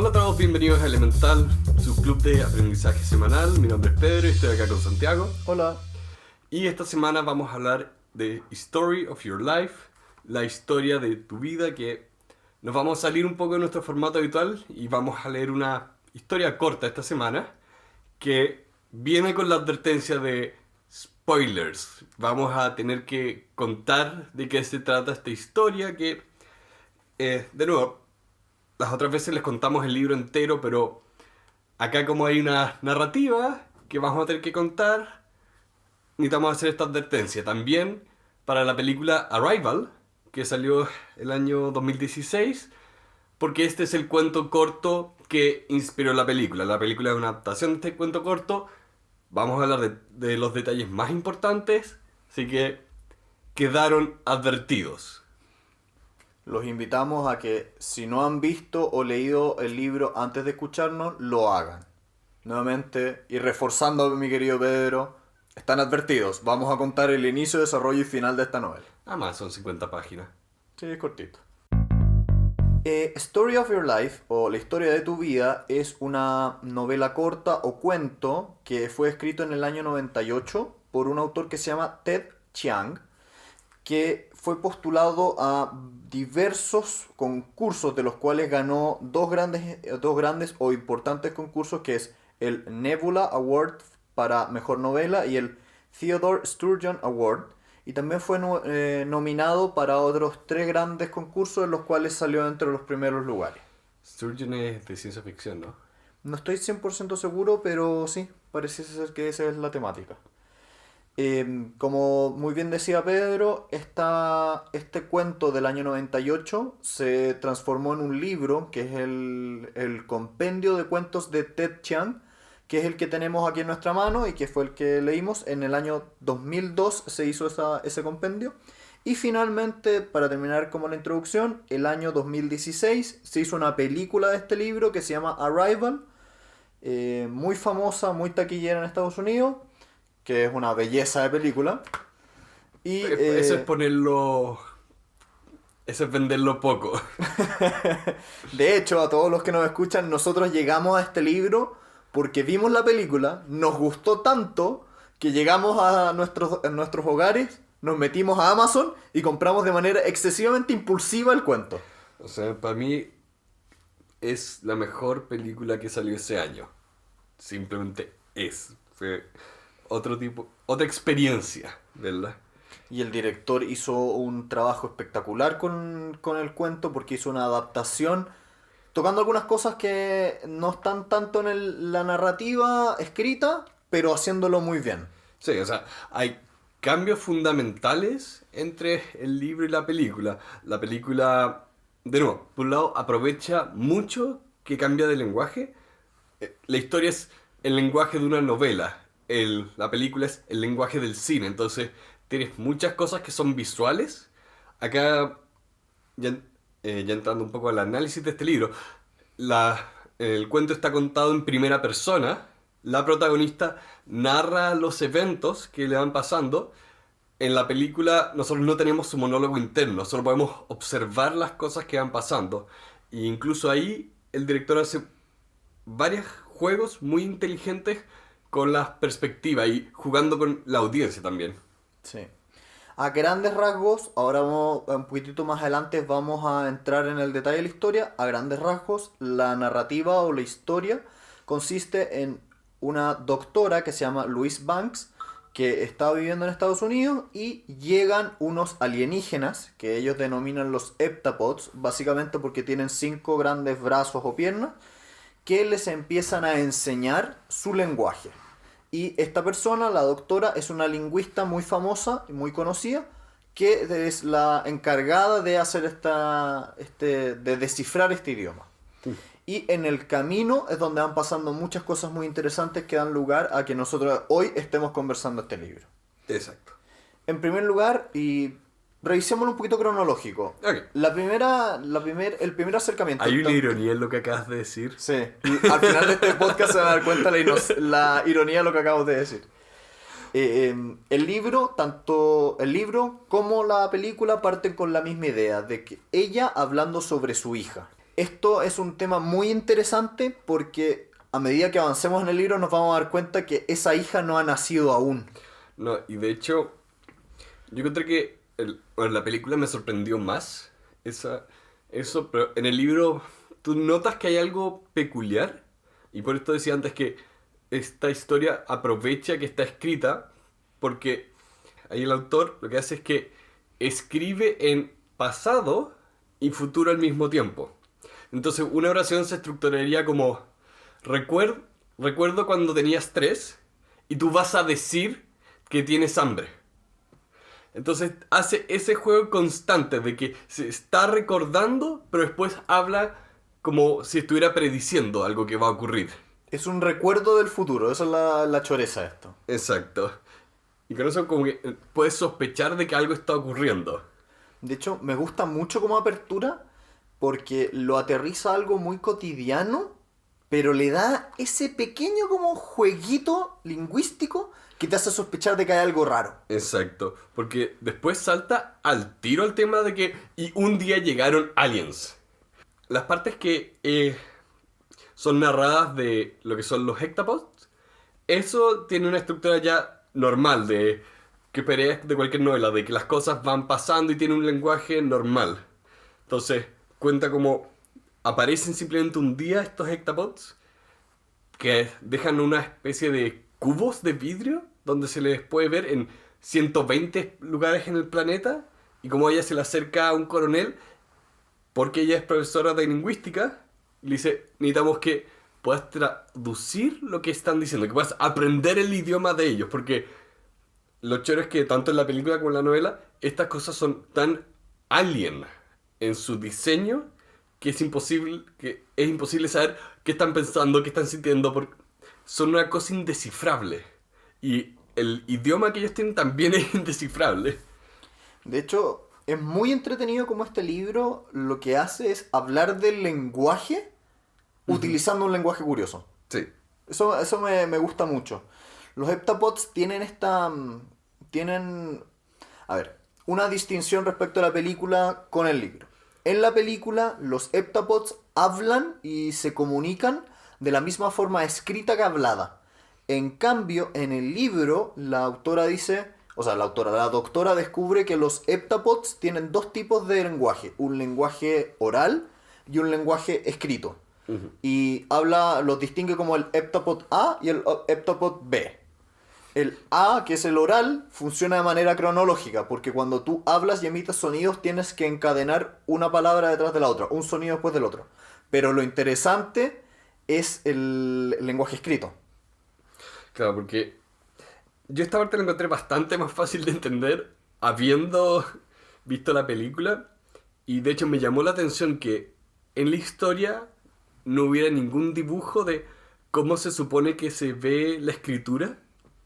Hola a todos, bienvenidos a Elemental, su club de aprendizaje semanal. Mi nombre es Pedro y estoy acá con Santiago. Hola. Y esta semana vamos a hablar de Story of Your Life, la historia de tu vida, que nos vamos a salir un poco de nuestro formato habitual y vamos a leer una historia corta esta semana que viene con la advertencia de spoilers. Vamos a tener que contar de qué se trata esta historia que, de nuevo, las otras veces les contamos el libro entero, pero acá como hay una narrativa que vamos a tener que contar, necesitamos hacer esta advertencia. También para la película Arrival, que salió el año 2016, porque este es el cuento corto que inspiró la película. La película es una adaptación de este cuento corto. Vamos a hablar de los detalles más importantes, así que quedaron advertidos. Los invitamos a que si no han visto o leído el libro antes de escucharnos, lo hagan. Nuevamente, y reforzando a mi querido Pedro, están advertidos. Vamos a contar el inicio, desarrollo y final de esta novela. Además son 50 páginas. Sí, es cortito. Story of Your Life, o La historia de tu vida, es una novela corta o cuento que fue escrito en el año 98 por un autor que se llama Ted Chiang, que fue postulado a diversos concursos, de los cuales ganó dos grandes o importantes concursos, que es el Nebula Award para Mejor Novela y el Theodore Sturgeon Award. Y también fue nominado para otros 3 grandes concursos, en los cuales salió entre los primeros lugares. Sturgeon es de ciencia ficción, ¿no? No estoy 100% seguro, pero sí, parece ser que esa es la temática. Como muy bien decía Pedro, este cuento del año 98 se transformó en un libro, que es el compendio de cuentos de Ted Chiang, que es el que tenemos aquí en nuestra mano y que fue el que leímos. En el año 2002 se hizo ese compendio. Y finalmente, para terminar como la introducción, el año 2016 se hizo una película de este libro que se llama Arrival, muy famosa, muy taquillera en Estados Unidos, que es una belleza de película. Y eso es ponerlo... Eso es venderlo poco. de hecho, a todos los que nos escuchan, nosotros llegamos a este libro porque vimos la película, nos gustó tanto que llegamos a nuestros hogares, nos metimos a Amazon y compramos de manera excesivamente impulsiva el cuento. O sea, para mí es la mejor película que salió ese año. Simplemente es. Fue otra experiencia, ¿verdad? Y el director hizo un trabajo espectacular con el cuento, porque hizo una adaptación tocando algunas cosas que no están tanto en la narrativa escrita, pero haciéndolo muy bien. Sí, o sea, hay cambios fundamentales entre el libro y la película. La película, de nuevo, por un lado, aprovecha mucho que cambia de lenguaje. La historia es el lenguaje de una novela. La película es el lenguaje del cine. Entonces, tienes muchas cosas que son visuales. Acá, ya entrando un poco al análisis de este libro, el cuento está contado en primera persona. La protagonista narra los eventos que le van pasando. En la película nosotros no tenemos su monólogo interno, solo podemos observar las cosas que van pasando. E incluso ahí el director hace varios juegos muy inteligentes con las perspectivas y jugando con la audiencia también. Sí. A grandes rasgos, ahora un poquitito más adelante vamos a entrar en el detalle de la historia. A grandes rasgos, la narrativa o la historia consiste en una doctora que se llama Louise Banks, que está viviendo en Estados Unidos, y llegan unos alienígenas que ellos denominan los heptapods, básicamente porque tienen 5 grandes brazos o piernas, que les empiezan a enseñar su lenguaje. Y esta persona, la doctora, es una lingüista muy famosa y muy conocida, que es la encargada de hacer de descifrar este idioma. Y en el camino es donde van pasando muchas cosas muy interesantes que dan lugar a que nosotros hoy estemos conversando este libro. Exacto. En primer lugar, y revisémoslo un poquito cronológico. Okay. El primer acercamiento. Hay una ironía en lo que acabas de decir. Sí. Al final de este podcast se van a dar cuenta la ironía de lo que acabo de decir. El libro, tanto el libro como la película parten con la misma idea, de que ella hablando sobre su hija. esto es un tema muy interesante porque a medida que avancemos en el libro nos vamos a dar cuenta que esa hija no ha nacido aún. No, y de hecho, yo encontré que bueno, la película me sorprendió más eso, pero en el libro tú notas que hay algo peculiar, y por esto decía antes que esta historia aprovecha que está escrita, porque ahí el autor lo que hace es que escribe en pasado y futuro al mismo tiempo. Entonces una oración se estructuraría como recuerdo cuando tenías 3 y tú vas a decir que tienes hambre. Entonces hace ese juego constante de que se está recordando, pero después habla como si estuviera prediciendo algo que va a ocurrir. Es un recuerdo del futuro, esa es la choreza de esto. Exacto. Y con eso como que puedes sospechar de que algo está ocurriendo. De hecho, me gusta mucho como apertura porque lo aterriza a algo muy cotidiano, pero le da ese pequeño como jueguito lingüístico que te hace sospechar de que hay algo raro. Exacto. Porque después salta al tiro el tema de que y un día llegaron aliens. Las partes que son narradas de lo que son los hectapods, eso tiene una estructura ya normal de que peleas de cualquier novela, de que las cosas van pasando y tiene un lenguaje normal. Entonces, cuenta como aparecen simplemente un día estos hectapods que dejan una especie de cubos de vidrio donde se les puede ver en 120 lugares en el planeta, y como ella se le acerca a un coronel porque ella es profesora de lingüística y le dice, necesitamos que puedas traducir lo que están diciendo, que puedas aprender el idioma de ellos, porque lo chévere es que tanto en la película como en la novela estas cosas son tan alien en su diseño que es imposible saber qué están pensando, qué están sintiendo, porque son una cosa indescifrable. Y el idioma que ellos tienen también es indescifrable. De hecho, es muy entretenido como este libro lo que hace es hablar del lenguaje utilizando un lenguaje curioso. Sí. Eso me gusta mucho. Los heptapods tienen, a ver, una distinción respecto a la película con el libro. En la película, los heptapods hablan y se comunican de la misma forma escrita que hablada. En cambio, en el libro, la doctora descubre que los heptapods tienen dos tipos de lenguaje. Un lenguaje oral y un lenguaje escrito. Uh-huh. Y los distingue como el heptapod A y el heptapod B. El A, que es el oral, funciona de manera cronológica, porque cuando tú hablas y emites sonidos tienes que encadenar una palabra detrás de la otra, un sonido después del otro. Pero lo interesante es el lenguaje escrito. Claro, porque yo esta parte la encontré bastante más fácil de entender habiendo visto la película, y de hecho me llamó la atención que en la historia no hubiera ningún dibujo de cómo se supone que se ve la escritura.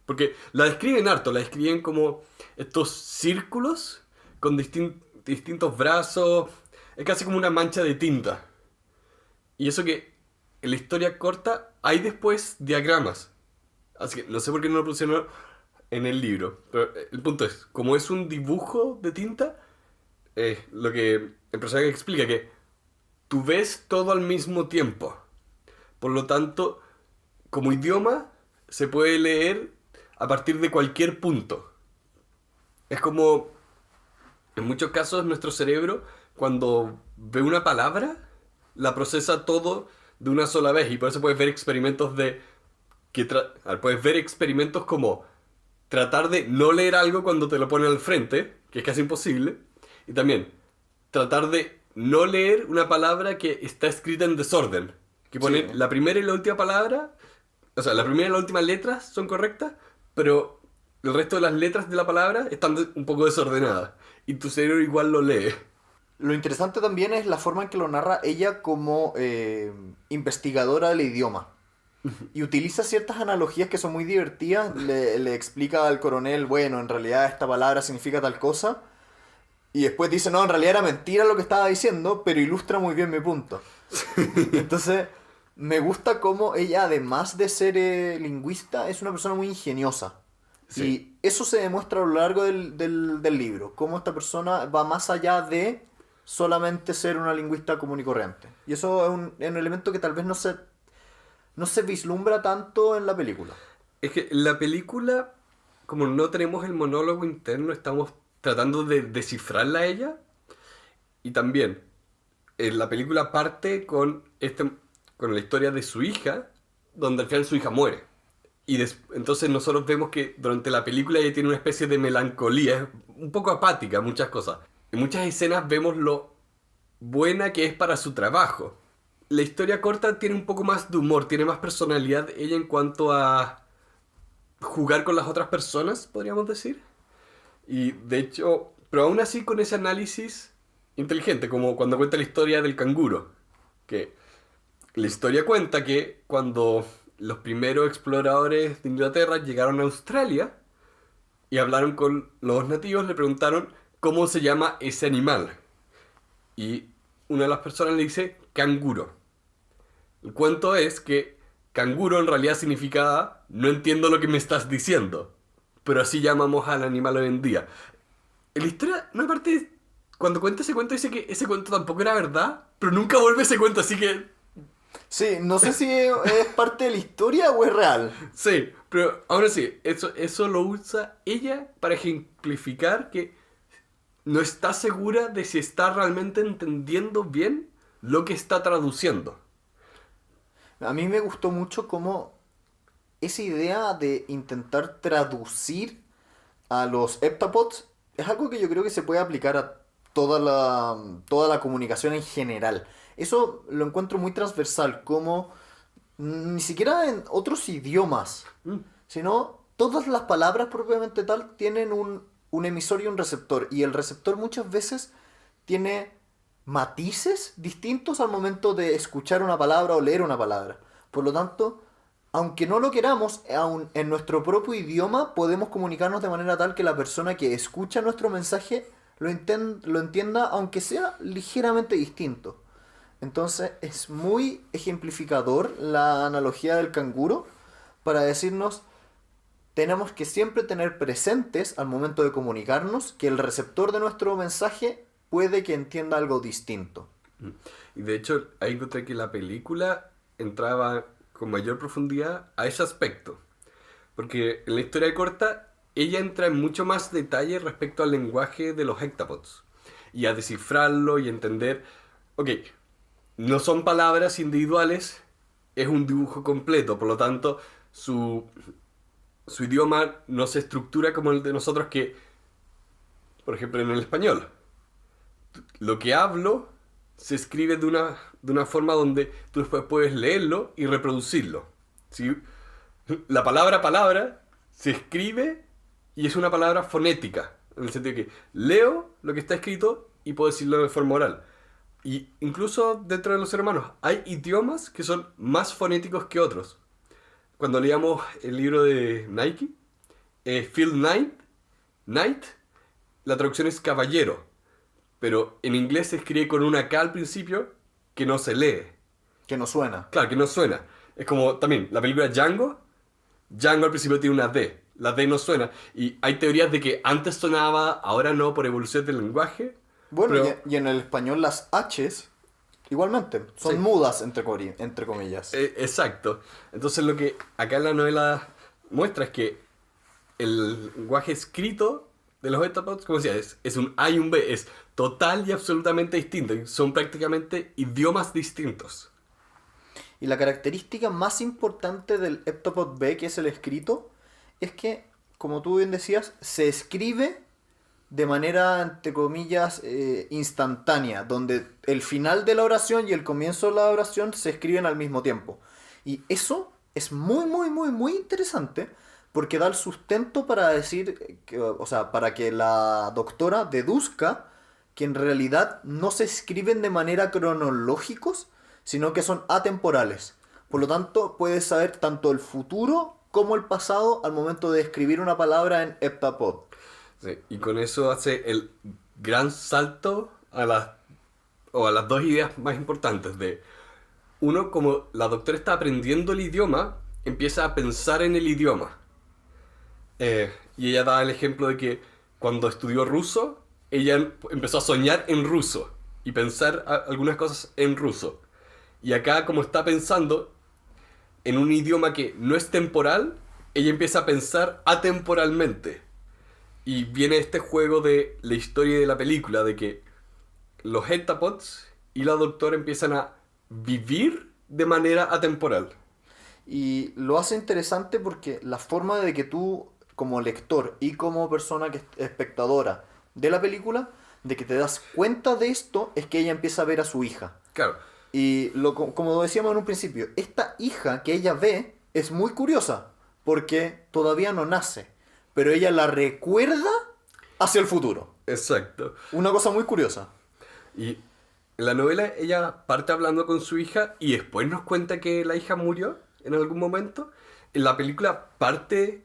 Porque la describen harto, la describen como estos círculos con distintos brazos, es casi como una mancha de tinta. Y eso que en la historia corta hay después diagramas. Así que no sé por qué no lo pusieron en el libro. Pero el punto es, como es un dibujo de tinta, lo que el personaje explica que tú ves todo al mismo tiempo. Por lo tanto, como idioma, se puede leer a partir de cualquier punto. Es como, en muchos casos, nuestro cerebro, cuando ve una palabra, la procesa todo de una sola vez. Y por eso puedes ver experimentos puedes ver experimentos como tratar de no leer algo cuando te lo ponen al frente, que es casi imposible. Y también tratar de no leer una palabra que está escrita en desorden. Que ponen Sí. la primera y la última palabra, o sea, la primera y la última letras son correctas, pero el resto de las letras de la palabra están un poco desordenadas. Y tu cerebro igual lo lee. Lo interesante también es la forma en que lo narra ella como investigadora del idioma. Y utiliza ciertas analogías que son muy divertidas. Le explica al coronel, bueno, en realidad esta palabra significa tal cosa. Y después dice, no, en realidad era mentira lo que estaba diciendo, pero ilustra muy bien mi punto. Entonces, me gusta cómo ella, además de ser lingüista, es una persona muy ingeniosa. Sí. Y eso se demuestra a lo largo del libro. Cómo esta persona va más allá de solamente ser una lingüista común y corriente. Y eso es un elemento que tal vez no se vislumbra tanto en la película. Es que en la película, como no tenemos el monólogo interno, estamos tratando de descifrarla a ella. Y también, en la película parte con la historia de su hija, donde al final su hija muere. Y entonces nosotros vemos que durante la película ella tiene una especie de melancolía, es un poco apática, muchas cosas. En muchas escenas vemos lo buena que es para su trabajo. La historia corta tiene un poco más de humor, tiene más personalidad ella en cuanto a jugar con las otras personas, podríamos decir. Y de hecho, pero aún así con ese análisis inteligente, como cuando cuenta la historia del canguro. Que la historia cuenta que cuando los primeros exploradores de Inglaterra llegaron a Australia y hablaron con los nativos, le preguntaron cómo se llama ese animal. Y una de las personas le dice canguro. El cuento es que canguro en realidad significaba no entiendo lo que me estás diciendo. Pero así llamamos al animal hoy en día. En la historia, una parte, cuando cuenta ese cuento, dice que ese cuento tampoco era verdad, pero nunca vuelve ese cuento, así que... Sí, no sé si es parte de la historia o es real. Sí, pero aún así, eso lo usa ella para ejemplificar que no está segura de si está realmente entendiendo bien lo que está traduciendo. A mí me gustó mucho cómo esa idea de intentar traducir a los heptapods es algo que yo creo que se puede aplicar a toda la comunicación en general. Eso lo encuentro muy transversal, como ni siquiera en otros idiomas, sino todas las palabras propiamente tal tienen un emisor y un receptor, y el receptor muchas veces tiene matices distintos al momento de escuchar una palabra o leer una palabra. Por lo tanto, aunque no lo queramos, aun en nuestro propio idioma podemos comunicarnos de manera tal que la persona que escucha nuestro mensaje lo entienda, aunque sea ligeramente distinto. Entonces es muy ejemplificador la analogía del canguro para decirnos, tenemos que siempre tener presentes al momento de comunicarnos que el receptor de nuestro mensaje puede que entienda algo distinto. Y de hecho, ahí encontré que la película entraba con mayor profundidad a ese aspecto. Porque en la historia corta, ella entra en mucho más detalle respecto al lenguaje de los heptapods. Y a descifrarlo y entender, ok, no son palabras individuales, es un dibujo completo. Por lo tanto, su idioma no se estructura como el de nosotros que, por ejemplo, en el español. Lo que hablo se escribe de una forma donde tú después puedes leerlo y reproducirlo. ¿Sí? La palabra se escribe y es una palabra fonética, en el sentido de que leo lo que está escrito y puedo decirlo de forma oral. Y incluso dentro de los seres humanos hay idiomas que son más fonéticos que otros. Cuando leíamos el libro de Nike, Phil Knight, la traducción es caballero. Pero en inglés se escribe con una K al principio que no se lee. Que no suena. Claro, que no suena. Es como también la película Django al principio tiene una D. La D no suena. Y hay teorías de que antes sonaba, ahora no, por evolución del lenguaje. Bueno, pero... y en el español las H's igualmente son sí, mudas, entre comillas. Exacto. Entonces lo que acá en la novela muestra es que el lenguaje escrito de los heptapods, como decía, es un A y un B, es total y absolutamente distinto. Son prácticamente idiomas distintos. Y la característica más importante del heptapod B, que es el escrito, es que, como tú bien decías, se escribe de manera, entre comillas, instantánea, donde el final de la oración y el comienzo de la oración se escriben al mismo tiempo. Y eso es muy, muy, muy, muy interesante, porque da el sustento para decir, para que la doctora deduzca que en realidad no se escriben de manera cronológicos, sino que son atemporales. Por lo tanto, puedes saber tanto el futuro como el pasado al momento de escribir una palabra en heptapod. Sí, y con eso hace el gran salto a las dos ideas más importantes de... Uno, como la doctora está aprendiendo el idioma, empieza a pensar en el idioma. Y ella da el ejemplo de que cuando estudió ruso, ella empezó a soñar en ruso. y pensar algunas cosas en ruso. Y acá, como está pensando en un idioma que no es temporal, ella empieza a pensar atemporalmente. Y viene este juego de la historia de la película, de que los heptapods y la doctora empiezan a vivir de manera atemporal. Y lo hace interesante porque la forma de que tú, como lector y como persona que espectadora de la película, de que te das cuenta de esto, es que ella empieza a ver a su hija. Claro, Y como decíamos en un principio, esta hija que ella ve es muy curiosa, porque todavía no nace, pero ella la recuerda hacia el futuro. exacto. Una cosa muy curiosa. Y en la novela ella parte hablando con su hija y después nos cuenta que la hija murió en algún momento. En la película parte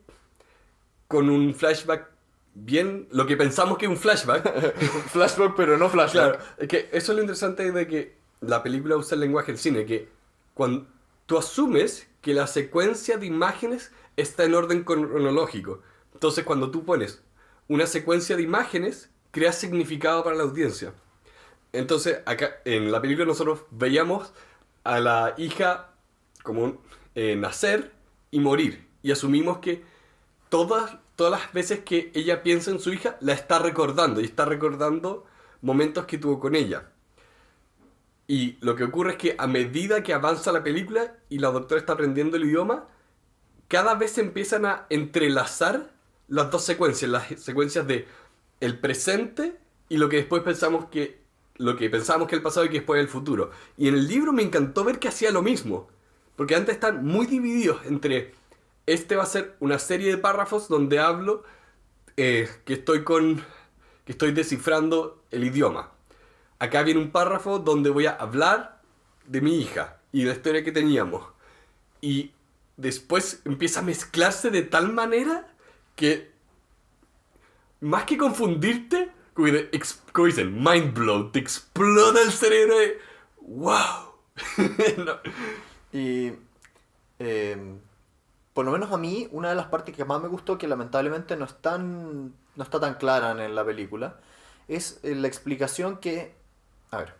con un flashback bien... Lo que pensamos que es un flashback. Flashback, pero no flashback. Claro, es que eso es lo interesante de que la película usa el lenguaje del cine, que cuando tú asumes que la secuencia de imágenes está en orden cronológico. Entonces cuando tú pones una secuencia de imágenes, creas significado para la audiencia. Entonces, acá en la película nosotros veíamos a la hija como nacer y morir. Y asumimos que todas las veces que ella piensa en su hija, la está recordando. Y está recordando momentos que tuvo con ella. Y lo que ocurre es que a medida que avanza la película y la doctora está aprendiendo el idioma, cada vez se empiezan a entrelazar las dos secuencias. Las secuencias de el presente y lo que después pensamos que lo que pensábamos que el pasado y que después el futuro. Y en el libro me encantó ver que hacía lo mismo. Porque antes están muy divididos entre... Este va a ser una serie de párrafos donde hablo que estoy descifrando el idioma. Acá viene un párrafo donde voy a hablar de mi hija y de la historia que teníamos. Y después empieza a mezclarse de tal manera que más que confundirte, como dicen, mind blow, te explota el cerebro de ¡wow! No. Y por lo menos a mí, una de las partes que más me gustó, que lamentablemente no está tan clara en la película, es la explicación que, a ver,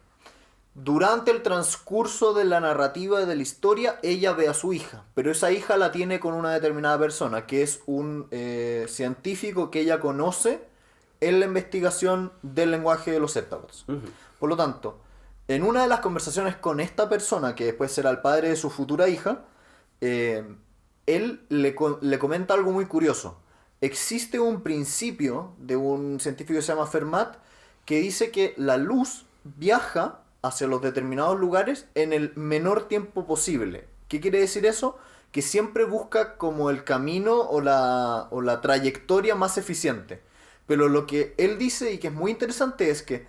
durante el transcurso de la narrativa de la historia, ella ve a su hija, pero esa hija la tiene con una determinada persona, que es un científico que ella conoce en la investigación del lenguaje de los heptapods. Ujú. Por lo tanto, en una de las conversaciones con esta persona, que después será el padre de su futura hija, él le comenta algo muy curioso. Existe un principio de un científico que se llama Fermat que dice que la luz viaja hacia los determinados lugares en el menor tiempo posible. ¿Qué quiere decir eso? Que siempre busca como el camino o la trayectoria más eficiente. Pero lo que él dice y que es muy interesante es que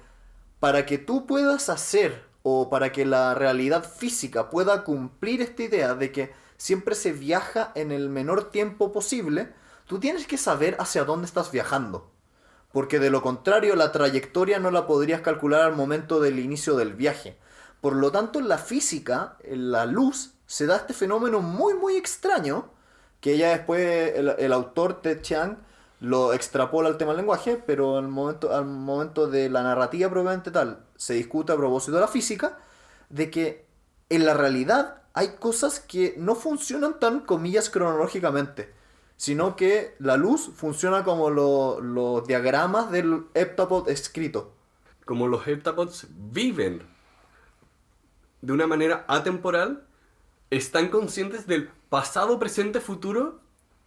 para que tú puedas hacer o para que la realidad física pueda cumplir esta idea de que siempre se viaja en el menor tiempo posible, tú tienes que saber hacia dónde estás viajando. Porque de lo contrario la trayectoria no la podrías calcular al momento del inicio del viaje. Por lo tanto, en la física, en la luz, se da este fenómeno muy muy extraño, que ya después el autor Ted Chiang lo extrapola al tema del lenguaje, pero al momento de la narrativa propiamente tal, se discute a propósito de la física, de que en la realidad hay cosas que no funcionan tan, comillas, cronológicamente, sino que la luz funciona como los diagramas del heptapod escrito. Como los heptapods viven de una manera atemporal, están conscientes del pasado, presente, futuro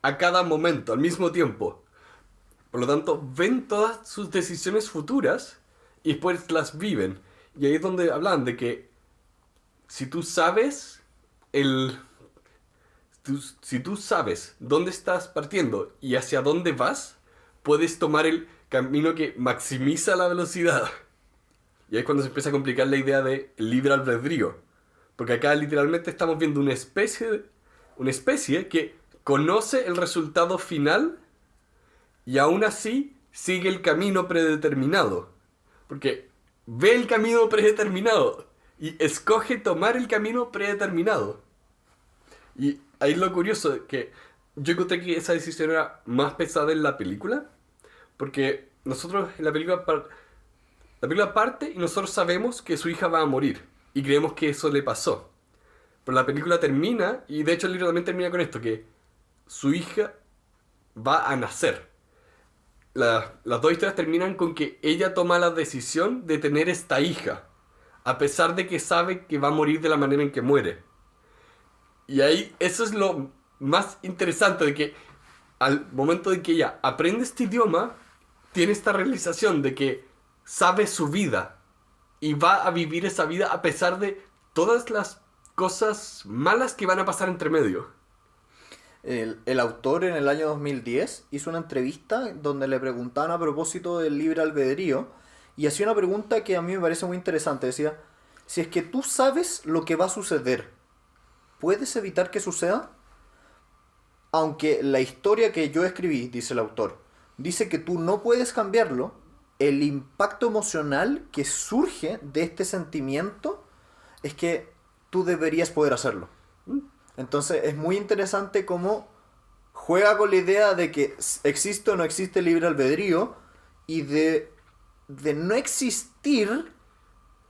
a cada momento, al mismo tiempo. Por lo tanto, ven todas sus decisiones futuras y después las viven. Y ahí es donde hablan de que si tú sabes si tú sabes dónde estás partiendo y hacia dónde vas, puedes tomar el camino que maximiza la velocidad. Y ahí es cuando se empieza a complicar la idea de libre albedrío. Porque acá literalmente estamos viendo una especie que conoce el resultado final y aún así sigue el camino predeterminado. Porque ve el camino predeterminado y escoge tomar el camino predeterminado. Y ahí es lo curioso, que yo encontré que esa decisión era más pesada en la película. Porque nosotros en la película La película parte y nosotros sabemos que su hija va a morir. Y creemos que eso le pasó. Pero la película termina, y de hecho el libro también termina con esto, que su hija va a nacer. Las dos historias terminan con que ella toma la decisión de tener esta hija, a pesar de que sabe que va a morir de la manera en que muere. Y ahí eso es lo más interesante, de que al momento de que ella aprende este idioma, tiene esta realización de que sabe su vida y va a vivir esa vida a pesar de todas las cosas malas que van a pasar entre medio. El autor en el año 2010 hizo una entrevista donde le preguntaban a propósito del libre albedrío y hacía una pregunta que a mí me parece muy interesante. Decía, si es que tú sabes lo que va a suceder, ¿puedes evitar que suceda? Aunque la historia que yo escribí, dice el autor, dice que tú no puedes cambiarlo, el impacto emocional que surge de este sentimiento es que tú deberías poder hacerlo. Entonces es muy interesante cómo juega con la idea de que existe o no existe libre albedrío y de no existir,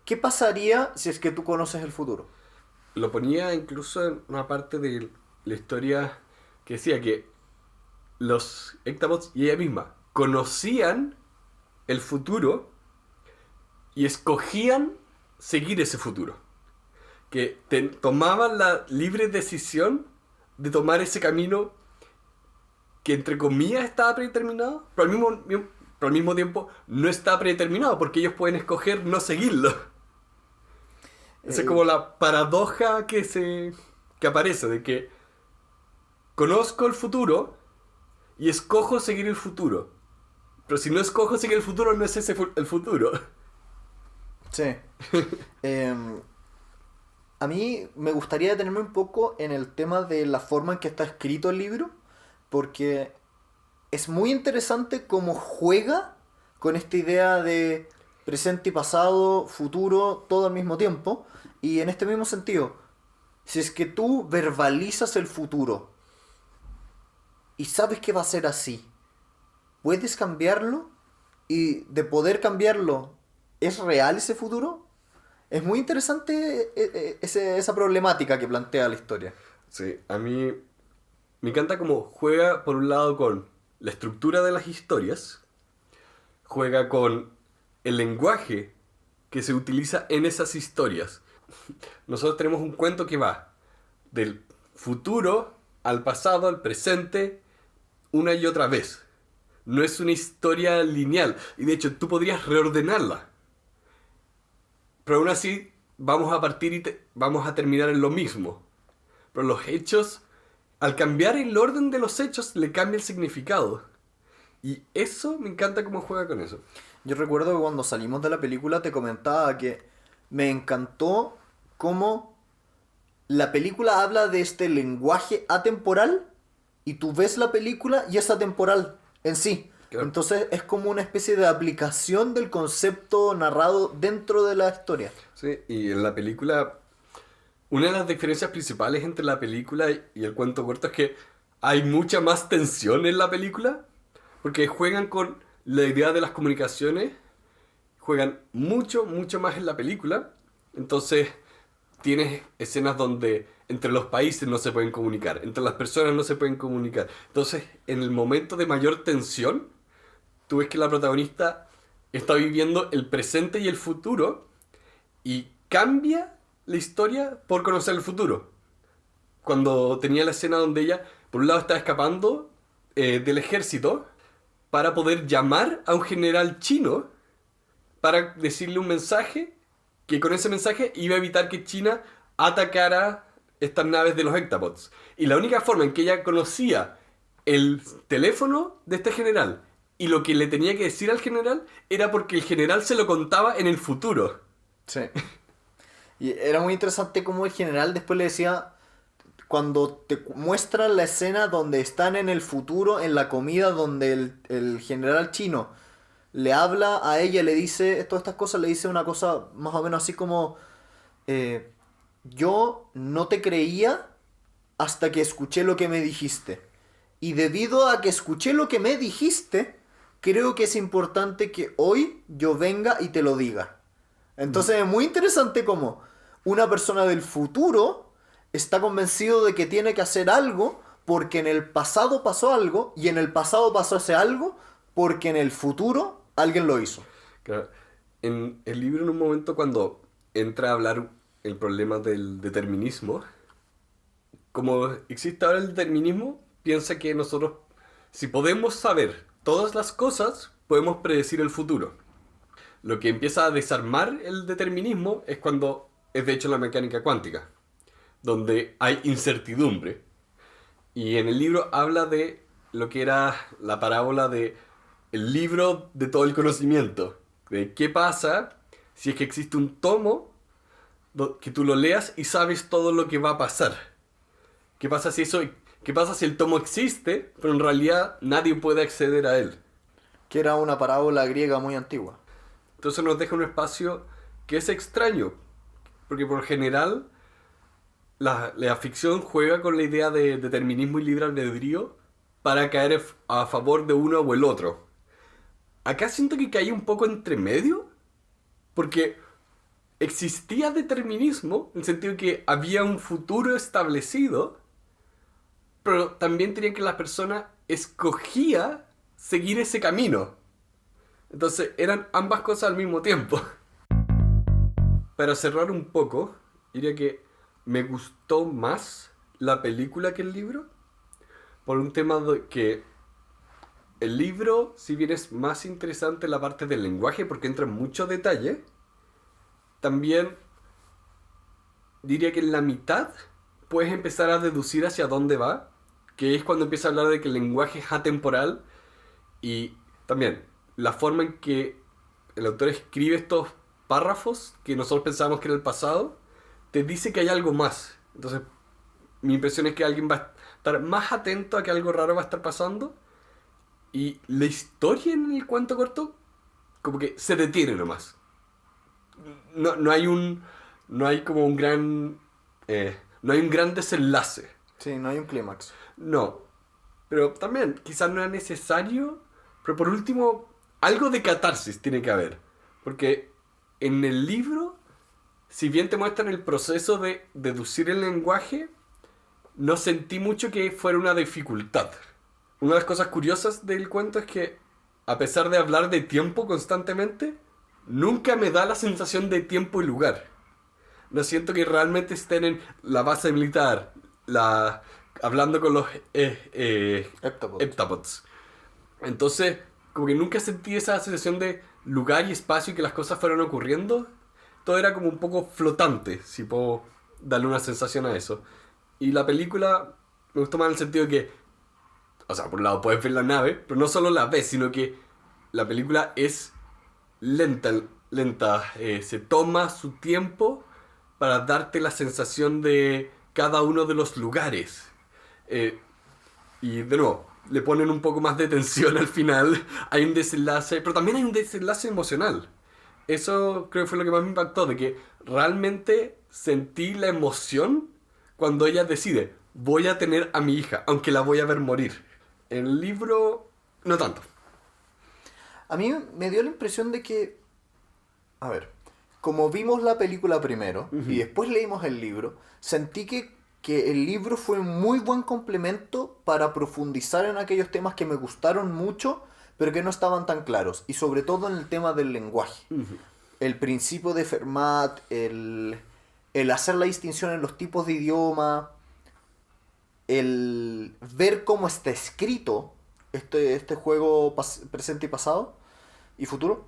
¿qué pasaría si es que tú conoces el futuro? Lo ponía incluso en una parte de la historia que decía que los Ectabots y ella misma conocían el futuro y escogían seguir ese futuro. Que tomaban la libre decisión de tomar ese camino que entre comillas estaba predeterminado, pero al mismo tiempo no está predeterminado porque ellos pueden escoger no seguirlo. Esa es como la paradoja que aparece, de que conozco el futuro y escojo seguir el futuro. Pero si no escojo seguir el futuro, no es ese el futuro. Sí. A mí me gustaría detenerme un poco en el tema de la forma en que está escrito el libro, porque es muy interesante cómo juega con esta idea de presente y pasado, futuro, todo al mismo tiempo. Y en este mismo sentido, si es que tú verbalizas el futuro y sabes que va a ser así, ¿puedes cambiarlo? Y de poder cambiarlo, ¿es real ese futuro? Es muy interesante esa problemática que plantea la historia. Sí, a mí me encanta cómo juega por un lado con la estructura de las historias, juega con el lenguaje que se utiliza en esas historias. Nosotros tenemos un cuento que va del futuro al pasado, al presente, una y otra vez. No es una historia lineal. Y de hecho, tú podrías reordenarla. Pero aún así, vamos a partir y vamos a terminar en lo mismo. Pero los hechos, al cambiar el orden de los hechos, le cambia el significado. Y eso, me encanta cómo juega con eso. Yo recuerdo que cuando salimos de la película te comentaba que me encantó cómo la película habla de este lenguaje atemporal y tú ves la película y es atemporal en sí. Claro. Entonces es como una especie de aplicación del concepto narrado dentro de la historia. Sí, y en la película, una de las diferencias principales entre la película y el cuento corto es que hay mucha más tensión en la película, porque juegan con la idea de las comunicaciones, juegan mucho más en la película. Entonces tienes escenas donde entre los países no se pueden comunicar, entre las personas no se pueden comunicar. Entonces, en el momento de mayor tensión, tú ves que la protagonista está viviendo el presente y el futuro y cambia la historia por conocer el futuro. Cuando tenía la escena donde ella, por un lado, estaba escapando del ejército para poder llamar a un general chino para decirle un mensaje que con ese mensaje iba a evitar que China atacara estas naves de los Hectapods. Y la única forma en que ella conocía el teléfono de este general y lo que le tenía que decir al general era porque el general se lo contaba en el futuro. Sí. Y era muy interesante cómo el general después le decía, cuando te muestran la escena donde están en el futuro, en la comida, donde el general chino le habla a ella, le dice todas estas cosas, le dice una cosa más o menos así como, yo no te creía hasta que escuché lo que me dijiste. Y debido a que escuché lo que me dijiste, creo que es importante que hoy yo venga y te lo diga. Entonces es muy interesante como una persona del futuro está convencido de que tiene que hacer algo porque en el pasado pasó algo y en el pasado pasó ese algo porque en el futuro alguien lo hizo. Claro. En el libro, en un momento, cuando entra a hablar el problema del determinismo, como existe ahora el determinismo, piensa que nosotros, si podemos saber todas las cosas, podemos predecir el futuro. Lo que empieza a desarmar el determinismo es cuando es de hecho la mecánica cuántica, donde hay incertidumbre. Y en el libro habla de lo que era la parábola de el libro de todo el conocimiento. De qué pasa si es que existe un tomo que tú lo leas y sabes todo lo que va a pasar. ¿Qué pasa si el tomo existe, pero en realidad nadie puede acceder a él? Que era una parábola griega muy antigua. Entonces nos deja un espacio que es extraño, porque por general la ficción juega con la idea de determinismo y libre albedrío para caer a favor de uno o el otro. Acá siento que caí un poco entre medio, porque existía determinismo, en el sentido de que había un futuro establecido, pero también tenía que la persona escogía seguir ese camino. Entonces eran ambas cosas al mismo tiempo. Para cerrar un poco, diría que me gustó más la película que el libro, por un tema de que el libro, si bien es más interesante la parte del lenguaje porque entra en mucho detalle, también diría que en la mitad puedes empezar a deducir hacia dónde va, que es cuando empieza a hablar de que el lenguaje es atemporal y también la forma en que el autor escribe estos párrafos que nosotros pensábamos que era el pasado, te dice que hay algo más. Entonces, mi impresión es que alguien va a estar más atento a que algo raro va a estar pasando. Y la historia en el cuento corto, como que se detiene nomás. No hay como un gran... no hay un gran desenlace. Sí, no hay un clímax. No. Pero también, quizás no era necesario. Pero por último, algo de catarsis tiene que haber. Porque en el libro, si bien te muestran el proceso de deducir el lenguaje, no sentí mucho que fuera una dificultad. Una de las cosas curiosas del cuento es que, a pesar de hablar de tiempo constantemente, nunca me da la sensación de tiempo y lugar. No siento que realmente estén en la base militar, hablando con los heptapods. Entonces, como que nunca sentí esa sensación de lugar y espacio y que las cosas fueron ocurriendo. Todo era como un poco flotante, si puedo darle una sensación a eso. Y la película me gustó más en el sentido de que, o sea, por un lado puedes ver la nave, pero no solo la ves, sino que la película es lenta. Se toma su tiempo para darte la sensación de cada uno de los lugares. Y de nuevo, le ponen un poco más de tensión al final. Hay un desenlace, pero también hay un desenlace emocional. Eso creo que fue lo que más me impactó, de que realmente sentí la emoción cuando ella decide, voy a tener a mi hija, aunque la voy a ver morir. En el libro, no tanto. A mí me dio la impresión de que, a ver, como vimos la película primero y después leímos el libro, sentí que el libro fue un muy buen complemento para profundizar en aquellos temas que me gustaron mucho, pero que no estaban tan claros. Y sobre todo en el tema del lenguaje. El principio de Fermat, el hacer la distinción en los tipos de idioma, el ver cómo está escrito este juego presente y pasado y futuro,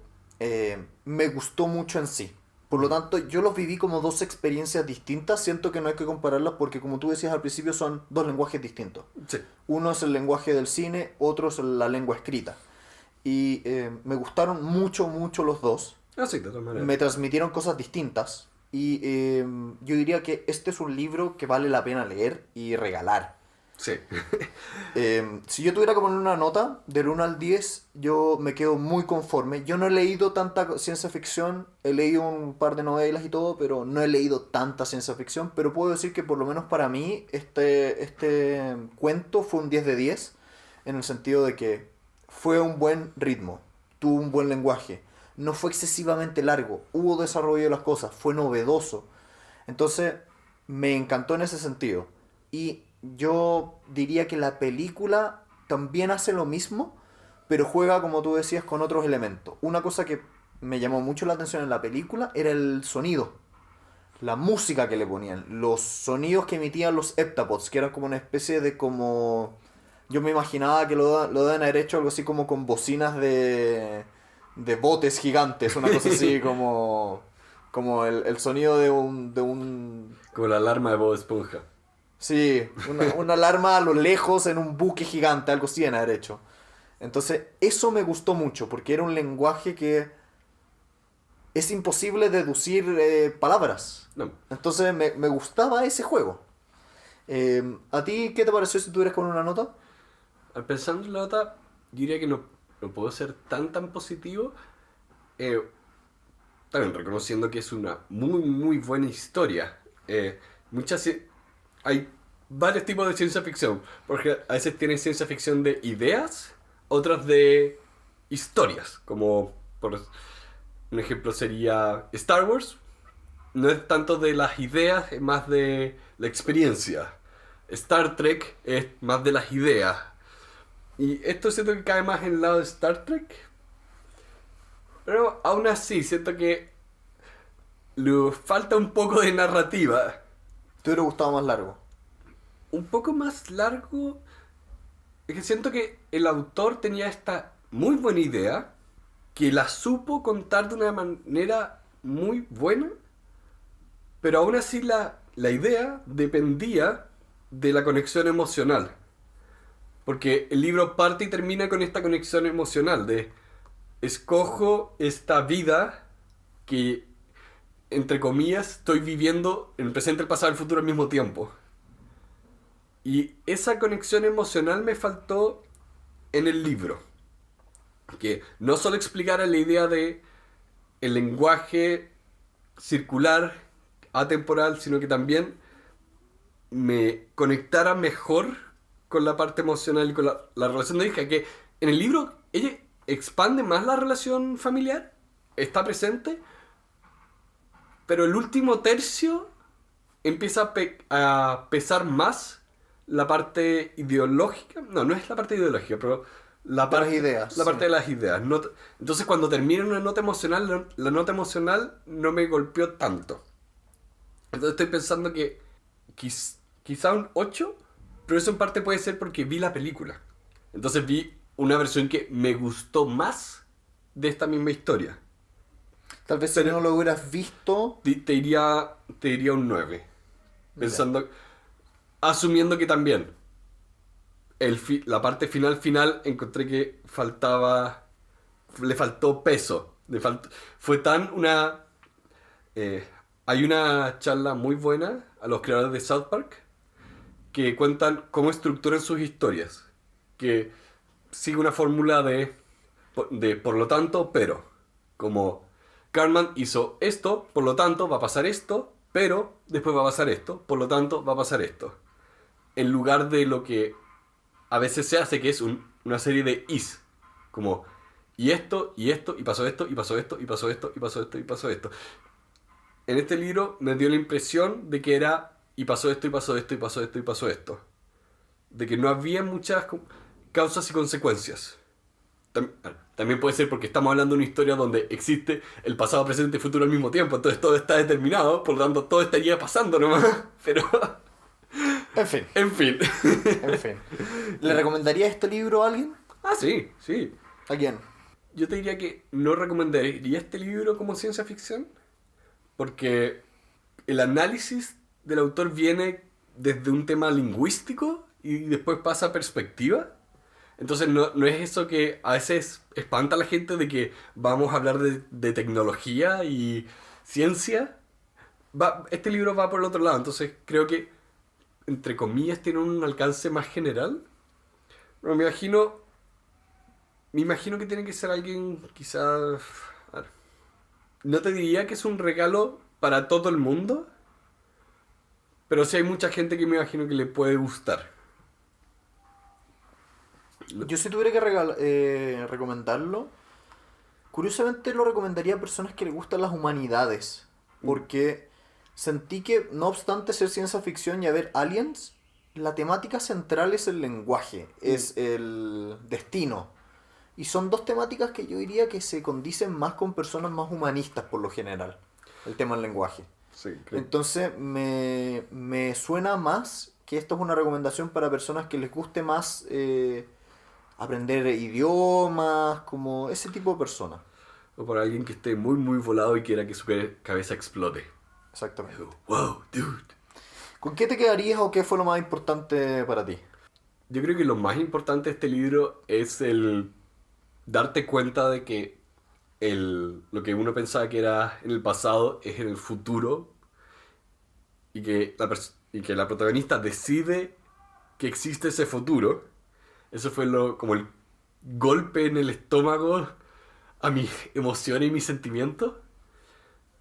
me gustó mucho en sí. Por lo tanto, yo los viví como dos experiencias distintas. Siento que no hay que compararlas porque, como tú decías al principio, son dos lenguajes distintos. Sí. Uno es el lenguaje del cine, otro es la lengua escrita. Y me gustaron mucho, mucho los dos. Ah, sí, de todas maneras. Me transmitieron cosas distintas. Y yo diría que este es un libro que vale la pena leer y regalar. Sí. Si yo tuviera que poner una nota del 1 al 10, yo me quedo muy conforme. Yo no he leído tanta ciencia ficción, he leído un par de novelas y todo, pero no he leído tanta ciencia ficción. Pero puedo decir que por lo menos para mí este cuento fue un 10 de 10, en el sentido de que fue un buen ritmo, tuvo un buen lenguaje, no fue excesivamente largo, hubo desarrollo de las cosas, fue novedoso. Entonces, me encantó en ese sentido. Y yo diría que la película también hace lo mismo, pero juega, como tú decías, con otros elementos. Una cosa que me llamó mucho la atención en la película era el sonido, la música que le ponían, los sonidos que emitían los heptapods, que eran como una especie de como... Yo me imaginaba que lo deben haber hecho algo así como con bocinas de botes gigantes, una cosa así como... Como el sonido de un... Como la alarma de Bob Esponja. Sí, una alarma a lo lejos en un buque gigante, algo así deben haber hecho. Entonces, eso me gustó mucho, porque era un lenguaje que es imposible deducir palabras. No. Entonces, me gustaba ese juego. ¿A ti qué te pareció si tú eres con una nota? Al pensar en la nota, yo diría que no puedo ser tan positivo. También reconociendo que es una muy buena historia. Muchas hay varios tipos de ciencia ficción, porque a veces tienes ciencia ficción de ideas, otras de historias, como por un ejemplo sería Star Wars. No es tanto de las ideas, es más de la experiencia. Star Trek es más de las ideas. Y esto siento que cae más en el lado de Star Trek. Pero aún así, siento que le falta un poco de narrativa. ¿Te hubiera gustado más largo? Un poco más largo. Es que siento que el autor tenía esta muy buena idea, que la supo contar de una manera muy buena, pero aún así la idea dependía de la conexión emocional. Porque el libro parte y termina con esta conexión emocional de escojo esta vida que, entre comillas, estoy viviendo en el presente, el pasado y el futuro al mismo tiempo. Y esa conexión emocional me faltó en el libro. Que no solo explicara la idea de el lenguaje circular, atemporal, sino que también me conectara mejor con la parte emocional y con la relación de hija. Que en el libro ella expande más la relación familiar, está presente, pero el último tercio empieza a pesar más la parte ideológica. No es la parte ideológica, pero la De las parte, ideas, la parte sí. de las ideas. Entonces cuando termina una nota emocional, la nota emocional no me golpeó tanto. Entonces estoy pensando que quizá un 8, pero eso en parte puede ser porque vi la película. Entonces vi una versión que me gustó más de esta misma historia. Tal vez si Pero- no lo hubieras visto... Te diría un 9. Pensando, asumiendo que también la parte final encontré que le faltó peso. Fue tan una... hay una charla muy buena a los creadores de South Park que cuentan cómo estructuran sus historias. Que sigue una fórmula de por lo tanto, pero. Como Cartman hizo esto, por lo tanto va a pasar esto, pero después va a pasar esto, por lo tanto va a pasar esto. En lugar de lo que a veces se hace, que es una serie de is. Como, y esto, y pasó esto, y pasó esto, y pasó esto, y pasó esto, y pasó esto. En este libro me dio la impresión de que era, y pasó esto, y pasó esto, y pasó esto, y pasó esto. De que no había muchas causas y consecuencias. También puede ser porque estamos hablando de una historia donde existe el pasado, presente y futuro al mismo tiempo. Entonces todo está determinado, por lo tanto todo estaría pasando nomás. Pero, En fin, en fin. en fin. ¿Le recomendaría este libro a alguien? Ah, sí, sí. ¿A quién? Yo te diría que no recomendaría este libro como ciencia ficción, porque el análisis del autor viene desde un tema lingüístico y después pasa a perspectiva. Entonces no es eso que a veces espanta a la gente de que vamos a hablar de tecnología y ciencia. Este libro va por el otro lado, entonces creo que, entre comillas, tiene un alcance más general. Pero me imagino que tiene que ser alguien quizás... No te diría que es un regalo para todo el mundo, pero sí hay mucha gente que me imagino que le puede gustar. Yo si tuviera que recomendarlo, curiosamente lo recomendaría a personas que les gustan las humanidades. Porque sentí que, no obstante ser ciencia ficción y haber aliens, la temática central es el lenguaje, es el destino. Y son dos temáticas que yo diría que se condicen más con personas más humanistas por lo general, el tema del lenguaje. Sí, creo. Entonces me suena más que esto es una recomendación para personas que les guste más aprender idiomas, como ese tipo de personas. O para alguien que esté muy, muy volado y quiera que su cabeza explote. Exactamente. Wow, dude. ¿Con qué te quedarías o qué fue lo más importante para ti? Yo creo que lo más importante de este libro es el darte cuenta de que lo que uno pensaba que era en el pasado es en el futuro y que la protagonista decide que existe ese futuro. Eso fue como el golpe en el estómago a mis emociones y mis sentimientos.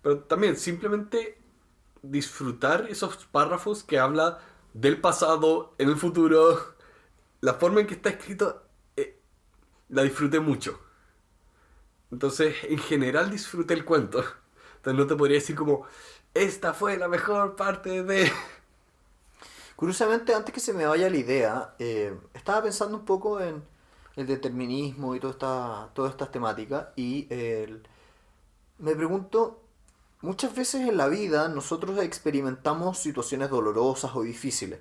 Pero también simplemente disfrutar esos párrafos que habla del pasado, en el futuro. La forma en que está escrito la disfruté mucho. Entonces, en general disfruté el cuento. Entonces no te podría decir como, esta fue la mejor parte de... Curiosamente, antes que se me vaya la idea, estaba pensando un poco en el determinismo y todas estas temáticas y me pregunto, muchas veces en la vida nosotros experimentamos situaciones dolorosas o difíciles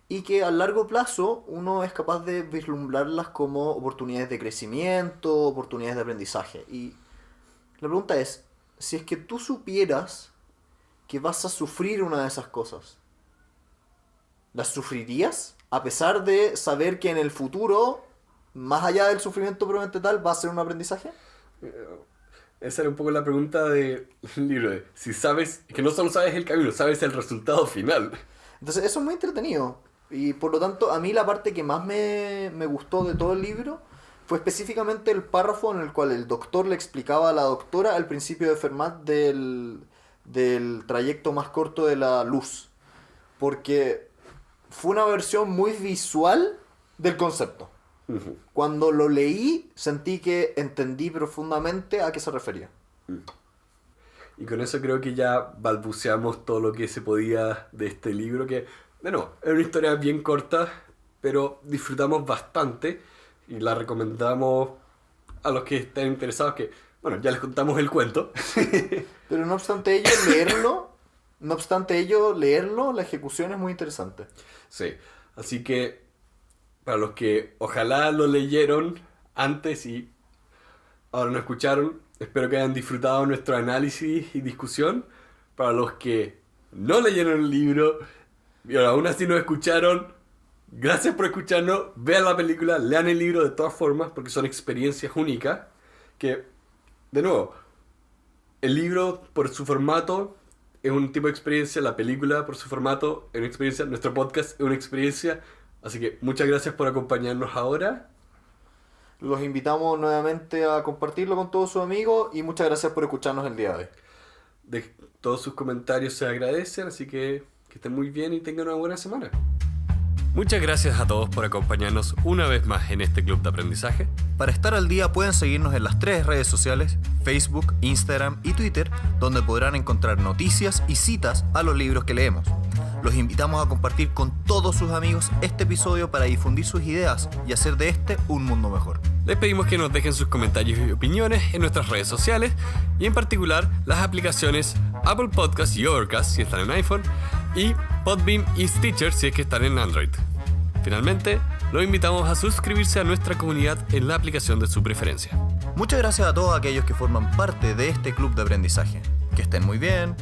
y que a largo plazo uno es capaz de vislumbrarlas como oportunidades de crecimiento, oportunidades de aprendizaje. Y la pregunta es, si es que tú supieras que vas a sufrir una de esas cosas, ¿las sufrirías? A pesar de saber que en el futuro, más allá del sufrimiento propiamente tal, va a ser un aprendizaje. Esa era un poco la pregunta del libro. Si sabes, que no solo sabes el camino, sabes el resultado final. Entonces eso es muy entretenido. Y por lo tanto, a mí la parte que más me gustó de todo el libro fue específicamente el párrafo en el cual el doctor le explicaba a la doctora el principio de Fermat del trayecto más corto de la luz. Porque fue una versión muy visual del concepto. Uh-huh. Cuando lo leí, sentí que entendí profundamente a qué se refería. Y con eso creo que ya balbuceamos todo lo que se podía de este libro, que, bueno, es una historia bien corta, pero disfrutamos bastante y la recomendamos a los que estén interesados, que, bueno, ya les contamos el cuento. Pero no obstante ello, leerlo, la ejecución es muy interesante. Sí, así que para los que ojalá lo leyeron antes y ahora no escucharon, espero que hayan disfrutado nuestro análisis y discusión. Para los que no leyeron el libro y aún así no escucharon, gracias por escucharnos, vean la película, lean el libro de todas formas porque son experiencias únicas que, de nuevo, el libro por su formato es un tipo de experiencia, la película por su formato es una experiencia, nuestro podcast es una experiencia, así que muchas gracias por acompañarnos ahora. Los invitamos nuevamente a compartirlo con todos sus amigos y muchas gracias por escucharnos el día de hoy. Todos sus comentarios se agradecen, así que estén muy bien y tengan una buena semana. Muchas gracias a todos por acompañarnos una vez más en este club de aprendizaje. Para estar al día pueden seguirnos en las 3 redes sociales, Facebook, Instagram y Twitter, donde podrán encontrar noticias y citas a los libros que leemos. Los invitamos a compartir con todos sus amigos este episodio para difundir sus ideas y hacer de este un mundo mejor. Les pedimos que nos dejen sus comentarios y opiniones en nuestras redes sociales y en particular las aplicaciones Apple Podcasts y Overcast si están en iPhone y Podbean y Stitcher si es que están en Android. Finalmente, los invitamos a suscribirse a nuestra comunidad en la aplicación de su preferencia. Muchas gracias a todos aquellos que forman parte de este club de aprendizaje. Que estén muy bien.